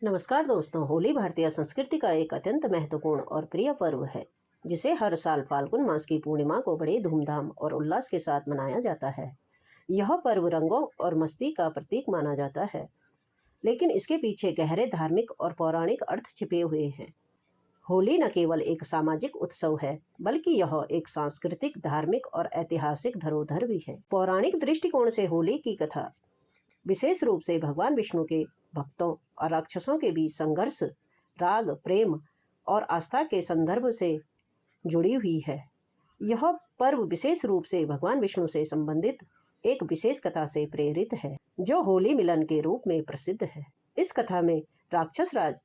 नमस्कार दोस्तों। होली भारतीय संस्कृति का एक अत्यंत महत्वपूर्ण और प्रिय पर्व है, जिसे हर साल फाल्गुन मास की पूर्णिमा को बड़े धूमधाम और उल्लास के साथ मनाया जाता है। यह पर्व रंगों और मस्ती का प्रतीक माना जाता है, लेकिन इसके पीछे गहरे धार्मिक और पौराणिक अर्थ छिपे हुए हैं। होली न केवल एक सामाजिक उत्सव है, बल्कि यह एक सांस्कृतिक, धार्मिक और ऐतिहासिक धरोहर भी है। पौराणिक दृष्टिकोण से होली की कथा विशेष रूप से भगवान विष्णु के भक्तों और राक्षसों के बीच संघर्ष, राग, प्रेम और आस्था के संदर्भ से जुड़ी हुई है। यह पर्व विशेष रूप से भगवान विष्णु से संबंधित एक विशेष कथा से प्रेरित है, जो होली मिलन के रूप में प्रसिद्ध है। इस कथा में राक्षस राज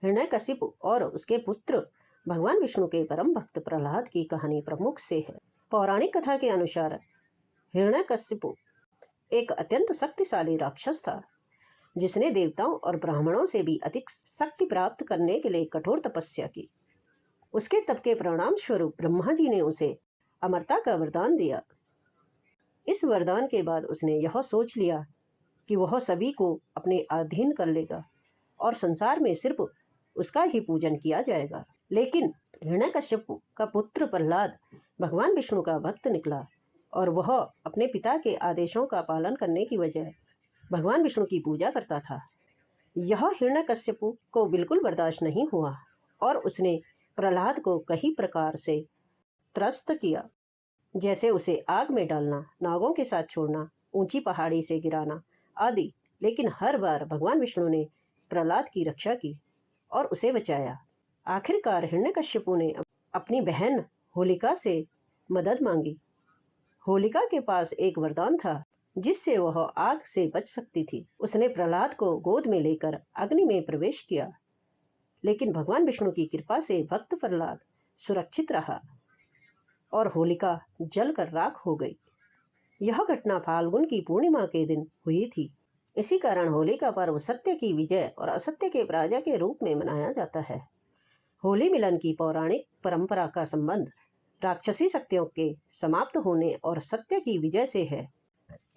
हिरण्यकशिपु और उसके पुत्र भगवान विष्णु के परम भक्त प्रहलाद की कहानी प्रमुख से है। पौराणिक कथा के अनुसार हिरण्यकशिपु एक अत्यंत शक्तिशाली राक्षस था, जिसने देवताओं और ब्राह्मणों से भी अधिक शक्ति प्राप्त करने के लिए कठोर तपस्या की। उसके तप के परिणाम स्वरूप ब्रह्मा जी ने उसे अमरता का वरदान दिया। इस वरदान के बाद उसने यह सोच लिया कि वह सभी को अपने अधीन कर लेगा और संसार में सिर्फ उसका ही पूजन किया जाएगा। लेकिन हिरण्यकशिपु का पुत्र प्रहलाद भगवान विष्णु का भक्त निकला और वह अपने पिता के आदेशों का पालन करने की वजह भगवान विष्णु की पूजा करता था। यह हिरण्यकशिपु को बिल्कुल बर्दाश्त नहीं हुआ और उसने प्रहलाद को कई प्रकार से त्रस्त किया, जैसे उसे आग में डालना, नागों के साथ छोड़ना, ऊंची पहाड़ी से गिराना आदि। लेकिन हर बार भगवान विष्णु ने प्रहलाद की रक्षा की और उसे बचाया। आखिरकार हिरण्यकशिपु ने अपनी बहन होलिका से मदद मांगी। होलिका के पास एक वरदान था, जिससे वह आग से बच सकती थी। उसने प्रहलाद को गोद में लेकर अग्नि में प्रवेश किया, लेकिन भगवान विष्णु की कृपा से भक्त प्रहलाद सुरक्षित रहा और होलिका जलकर राख हो गई। यह घटना फाल्गुन की पूर्णिमा के दिन हुई थी। इसी कारण होली का पर्व सत्य की विजय और असत्य के पराजय के रूप में मनाया जाता है। होली मिलन की पौराणिक परंपरा का संबंध राक्षसी शक्तियों के समाप्त होने और सत्य की विजय से है।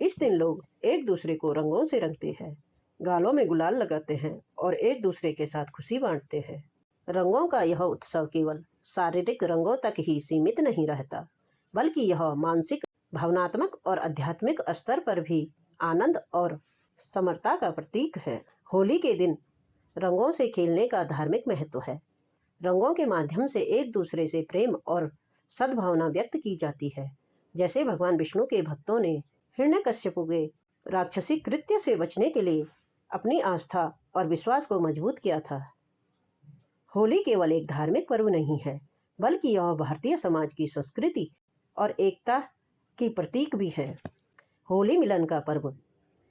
इस दिन लोग एक दूसरे को रंगों से रंगते हैं, गालों में गुलाल लगाते हैं और एक दूसरे के साथ खुशी बांटते हैं। रंगों का यह उत्सव केवल शारीरिक रंगों तक ही सीमित नहीं रहता, बल्कि यह मानसिक, भावनात्मक और आध्यात्मिक स्तर पर भी आनंद और समरता का प्रतीक है। होली के दिन रंगों से खेलने का धार्मिक महत्व है। रंगों के माध्यम से एक दूसरे से प्रेम और सद्भावना व्यक्त की जाती है, जैसे भगवान विष्णु के भक्तों ने हिरण्यकशिपु के राक्षसी कृत्य से बचने के लिए अपनी आस्था और विश्वास को मजबूत किया था। होली केवल एक धार्मिक पर्व नहीं है, बल्कि यह भारतीय समाज की संस्कृति और एकता की प्रतीक भी है। होली मिलन का पर्व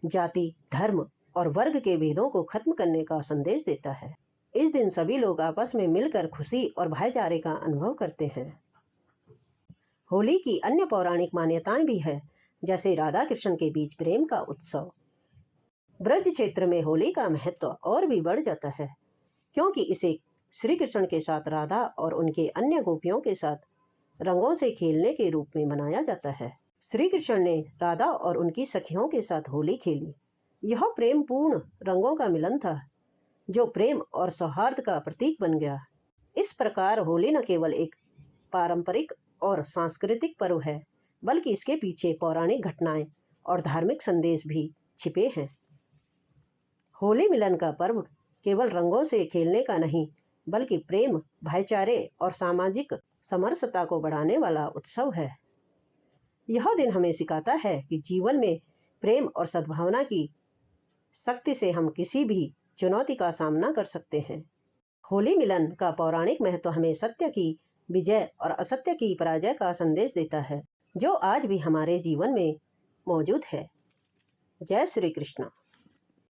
जाति, धर्म और वर्ग के भेदों को खत्म करने का संदेश देता है। इस दिन सभी लोग आपस में मिलकर खुशी और भाईचारे का अनुभव करते हैं। होली की अन्य पौराणिक मान्यताएं भी है, जैसे राधा कृष्ण के बीच प्रेम का उत्सव। ब्रज क्षेत्र में होली का महत्व और भी बढ़ जाता है, क्योंकि इसे श्री कृष्ण के साथ राधा और उनके अन्य गोपियों के साथ रंगों से खेलने के रूप में मनाया जाता है। श्री कृष्ण ने राधा और उनकी सखियों के साथ होली खेली। यह प्रेम पूर्ण रंगों का मिलन था, जो प्रेम और सौहार्द का प्रतीक बन गया। इस प्रकार होली न केवल एक पारंपरिक और सांस्कृतिक पर्व है, बल्कि इसके पीछे पौराणिक घटनाएं और धार्मिक संदेश भी छिपे हैं। होली मिलन का पर्व केवल रंगों से खेलने का नहीं, बल्कि प्रेम, भाईचारे और सामाजिक समरसता को बढ़ाने वाला उत्सव है। यह दिन हमें सिखाता है कि जीवन में प्रेम और सद्भावना की शक्ति से हम किसी भी चुनौती का सामना कर सकते हैं। होली मिलन का पौराणिक महत्व हमें सत्य की विजय और असत्य की पराजय का संदेश देता है, जो आज भी हमारे जीवन में मौजूद है। जय श्री कृष्ण।